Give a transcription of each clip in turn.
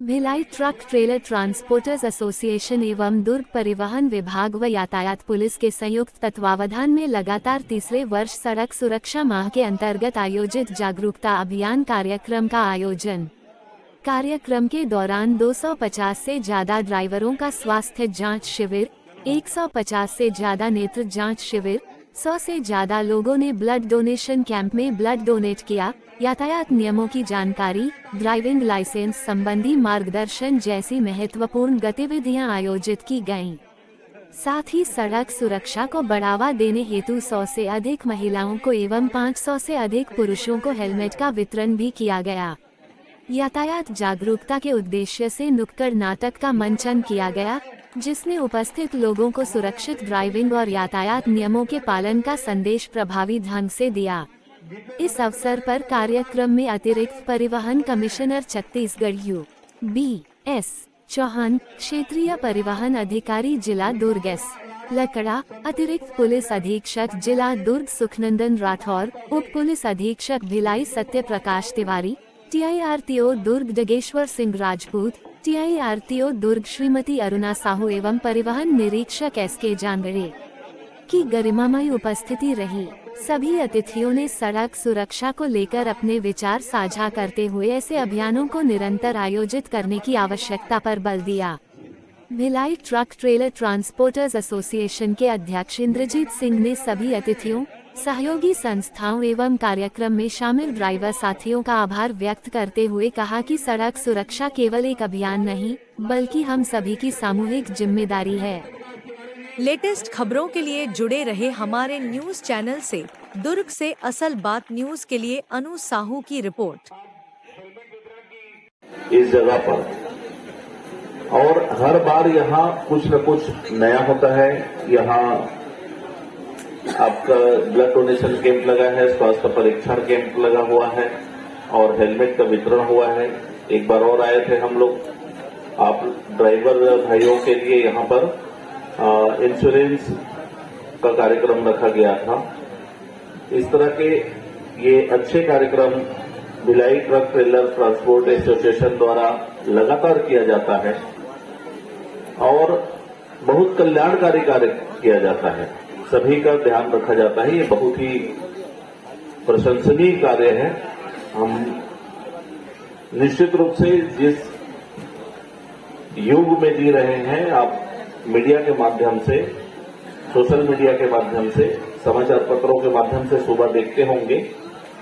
Bhilai truck trailer transporters association एवं दुर्ग परिवहन विभाग व यातायात पुलिस के संयुक्त तत्वावधान में लगातार तीसरे वर्ष सड़क सुरक्षा माह के अंतर्गत आयोजित जागरूकता अभियान कार्यक्रम का आयोजन। कार्यक्रम के दौरान 250 से ज्यादा ड्राइवरों का स्वास्थ्य जांच शिविर, 150 से ज्यादा नेत्र जांच शिविर, 100 से ज्यादा लोगों ने ब्लड डोनेशन कैंप में ब्लड डोनेट किया। यातायात नियमों की जानकारी, ड्राइविंग लाइसेंस संबंधी मार्गदर्शन जैसी महत्वपूर्ण गतिविधियां आयोजित की गईं। साथ ही सड़क सुरक्षा को बढ़ावा देने हेतु 100 से अधिक महिलाओं को एवं 500 से अधिक पुरुषों को हेलमेट का वितरण भी किया गया। यातायात जागरूकता के उद्देश्य से नुक्कड़ नाटक का मंचन किया गया, जिसने उपस्थित लोगों को सुरक्षित ड्राइविंग और यातायात नियमों के पालन का संदेश प्रभावी ढंग से दिया। इस अवसर पर कार्यक्रम में अतिरिक्त परिवहन कमिश्नर छत्तीसगढ़ U.B.S. चौहान, क्षेत्रीय परिवहन अधिकारी जिला दुर्ग S. लकड़ा, अतिरिक्त पुलिस अधीक्षक जिला दुर्ग सुखनंदन राठौर, उप पुलिस अधीक्षक भिलाई सत्य प्रकाश तिवारी, TIRTO दुर्ग डगेश्वर सिंह राजपूत, TIRTO दुर्ग श्रीमती अरुणा साहू एवं परिवहन निरीक्षक SK जानगड़े की गरिमामय उपस्थिति रही। सभी अतिथियों ने सड़क सुरक्षा को लेकर अपने विचार साझा करते हुए ऐसे अभियानों को निरंतर आयोजित करने की आवश्यकता पर बल दिया। Bhilai truck trailer transporters association के अध्यक्ष इंद्रजीत सिंह ने सभी अतिथियों, सहयोगी संस्थाओं एवं कार्यक्रम में शामिल ड्राइवर साथियों का आभार व्यक्त करते हुए कहा कि सड़क सुरक्षा केवल एक अभियान नहीं, बल्कि हम सभी की सामूहिक जिम्मेदारी है। लेटेस्ट खबरों के लिए जुड़े रहे हमारे न्यूज चैनल से। दुर्ग से असल बात न्यूज के लिए अनु साहू की रिपोर्ट। इस जगह पर और हर बार यहाँ कुछ न कुछ नया होता है। यहाँ आपका ब्लड डोनेशन कैंप लगा है, स्वास्थ्य परीक्षण कैंप लगा हुआ है और हेलमेट का वितरण हुआ है। एक बार और आए थे हम लोग, आप ड्राइवर भाइयों के लिए यहाँ पर इंश्योरेंस का कार्यक्रम रखा गया था। इस तरह के ये अच्छे कार्यक्रम Bhilai truck trailer transport association द्वारा लगातार किया जाता है और बहुत कल्याणकारी कार्य किया जाता है। सभी का ध्यान रखा जाता है। ये बहुत ही प्रशंसनीय कार्य है। हम निश्चित रूप से जिस युग में जी रहे हैं, आप मीडिया के माध्यम से, सोशल मीडिया के माध्यम से, समाचार पत्रों के माध्यम से सुबह देखते होंगे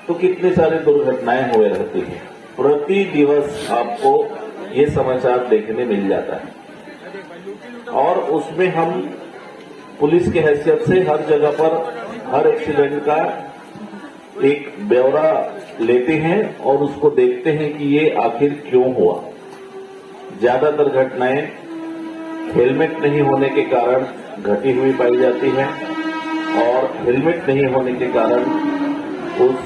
तो कितनी सारी दुर्घटनाएं हुए रहती हैं। प्रति दिवस आपको ये समाचार देखने मिल जाता है और उसमें हम पुलिस की हैसियत से हर जगह पर हर एक्सीडेंट का एक ब्यौरा लेते हैं और उसको देखते हैं कि ये आखिर क्यों हुआ। ज्यादातर घटनाएं हेलमेट नहीं होने के कारण घटी हुई पाई जाती है और हेलमेट नहीं होने के कारण उस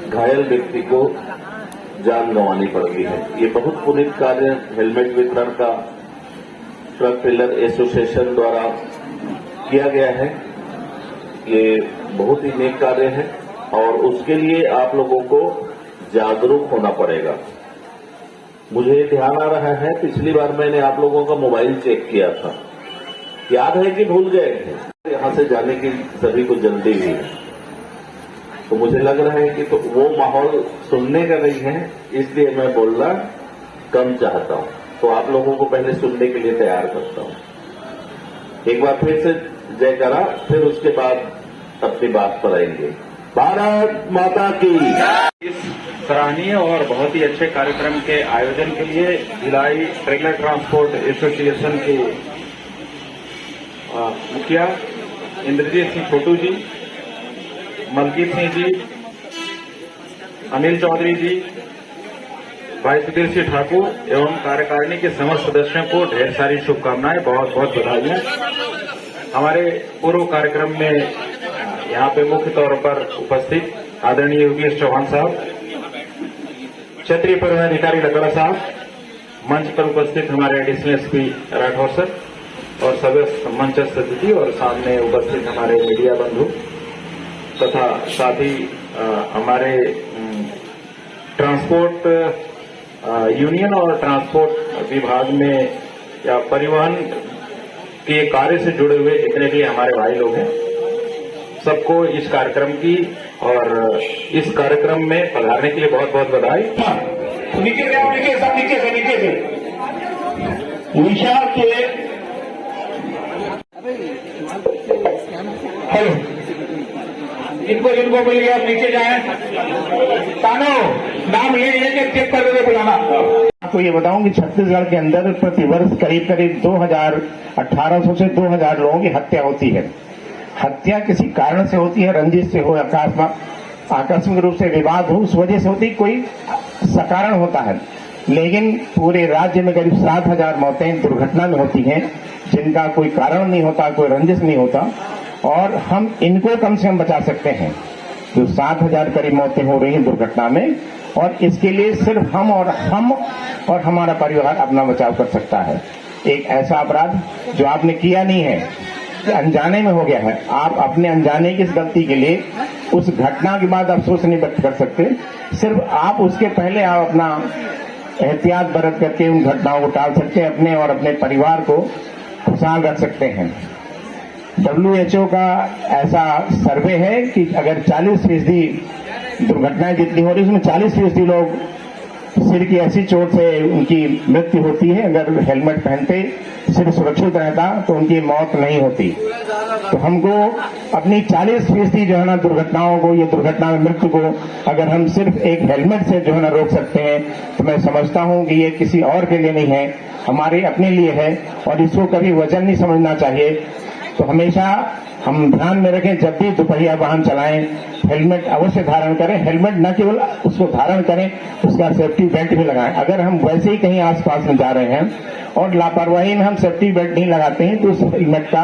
घायल व्यक्ति को जान गंवानी पड़ती है। ये बहुत पुनीत कार्य हेलमेट वितरण का ट्रक ट्रेलर एसोसिएशन द्वारा किया गया है। ये बहुत ही नेक कार्य है और उसके लिए आप लोगों को जागरूक होना पड़ेगा। मुझे ध्यान आ रहा है, पिछली बार मैंने आप लोगों का मोबाइल चेक किया था, याद है कि भूल गए थे? यहाँ से जाने की सभी को जल्दी भी है, तो मुझे लग रहा है कि तो वो माहौल सुनने का नहीं है, इसलिए मैं बोलना कम चाहता हूँ। तो आप लोगों को पहले सुनने के लिए तैयार करता हूँ। एक बार फिर से जय करा, फिर उसके बाद अपनी बात पर आएंगे। भारत माता की। इस सराहनीय और बहुत ही अच्छे कार्यक्रम के आयोजन के लिए भिलाई ट्रेलर ट्रांसपोर्ट एसोसिएशन के मुखिया इंद्रजीत सिंह छोटू जी, मलकीत सिंह जी, अनिल चौधरी जी, भाई सुधीर सिंह ठाकुर एवं कार्यकारिणी के समस्त सदस्यों को ढेर सारी शुभकामनाएं, बहुत बहुत बधाइयां। हमारे पूर्व कार्यक्रम में यहाँ पे मुख्य तौर पर उपस्थित आदरणीय U.B.S. चौहान साहब, क्षेत्रीय परिवहन अधिकारी लकड़ा साहब, मंच पर उपस्थित हमारे एडिशनल SP राठौर सर और सभी मंचस्थ अतिथि और सामने उपस्थित हमारे मीडिया बंधु तथा साथ ही हमारे ट्रांसपोर्ट यूनियन और ट्रांसपोर्ट विभाग में या परिवहन के कार्य से जुड़े हुए जितने भी हमारे भाई लोग हैं, सबको इस कार्यक्रम की और इस कार्यक्रम में पधारने के लिए बहुत बहुत बधाई। नीचे से आओ, नीचे सब नीचे से निशा के हेलो, जिनको मिल गया नीचे जाए। तानो नाम ये चेक कर दे बुलाना। आपको ये बताऊं कि छत्तीसगढ़ के अंदर प्रतिवर्ष करीब 1800 से 2000 लोगों की हत्या होती है। हत्या किसी कारण से होती है, रंजिश से हो, आकस्मिक रूप से विवाद हो, उस वजह से होती, कोई सकारण होता है। लेकिन पूरे राज्य में करीब 7000 मौतें दुर्घटना में होती हैं, जिनका कोई कारण नहीं होता, कोई रंजिश नहीं होता, और हम इनको कम से कम बचा सकते हैं। जो 7000 करीब मौतें हो रही हैं दुर्घटना में, और इसके लिए सिर्फ हम और हमारा परिवार अपना बचाव कर सकता है। एक ऐसा अपराध जो आपने किया नहीं है, अनजाने में हो गया है, आप अपने अनजाने की इस गलती के लिए उस घटना के बाद अफसोस नहीं व्यक्त कर सकते। सिर्फ आप उसके पहले आप अपना एहतियात बरत करके उन घटनाओं को टाल सकते हैं, अपने और अपने परिवार को खुशहाल रख सकते हैं। WHO का ऐसा सर्वे है कि अगर 40% दुर्घटनाएं जितनी हो रही, उसमें 40% लोग सिर की ऐसी चोट से उनकी मृत्यु होती है। अगर हेलमेट पहनते, सिर सुरक्षित रहता, तो उनकी मौत नहीं होती। तो हमको अपनी 40% जो है ना दुर्घटनाओं को, ये दुर्घटना में मृत्यु को अगर हम सिर्फ एक हेलमेट से जो है ना रोक सकते हैं, तो मैं समझता हूं कि ये किसी और के लिए नहीं है, हमारे अपने लिए है। और इसको कभी वजन नहीं समझना चाहिए। तो हमेशा हम ध्यान में रखें, जब भी दोपहिया वाहन चलाएं, हेलमेट अवश्य धारण करें। हेलमेट न केवल उसको धारण करें, उसका सेफ्टी बेल्ट भी लगाएं। अगर हम वैसे ही कहीं आसपास में जा रहे हैं और लापरवाही में हम सेफ्टी बेल्ट नहीं लगाते हैं, तो उस हेलमेट का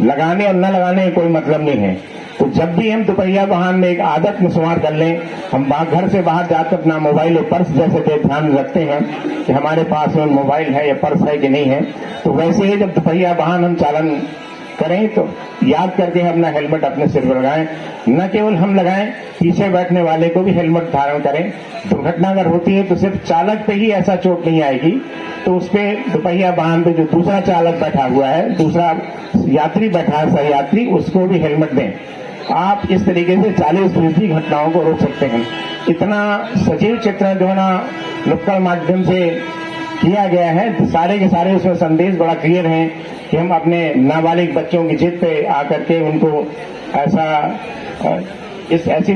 लगाने और न लगाने में कोई मतलब नहीं है। तो जब भी हम दोपहिया वाहन में एक आदत में सवार कर लें, हम घर से बाहर जाकर अपना मोबाइल और पर्स जैसे पे ध्यान रखते हैं कि हमारे पास में मोबाइल है या पर्स है कि नहीं है, तो वैसे ही जब दोपहिया वाहन हम चालन करें तो याद करके अपना हेलमेट अपने सिर पर लगाएं। न केवल हम लगाएं, पीछे बैठने वाले को भी हेलमेट धारण करें। दुर्घटना अगर होती है तो सिर्फ चालक पे ही ऐसा चोट नहीं आएगी, तो उस पे दोपहिया वाहन पे जो दूसरा चालक बैठा हुआ है, दूसरा यात्री बैठा है, सहयात्री, उसको भी हेलमेट दें। आप इस तरीके से 40% घटनाओं को रोक सकते हैं। इतना सजीव चित्रण जो है ना नुक्कड़ माध्यम से किया गया है, सारे के सारे उसमें संदेश बड़ा क्लियर है कि हम अपने नाबालिग बच्चों की जिद पे आकर के उनको ऐसी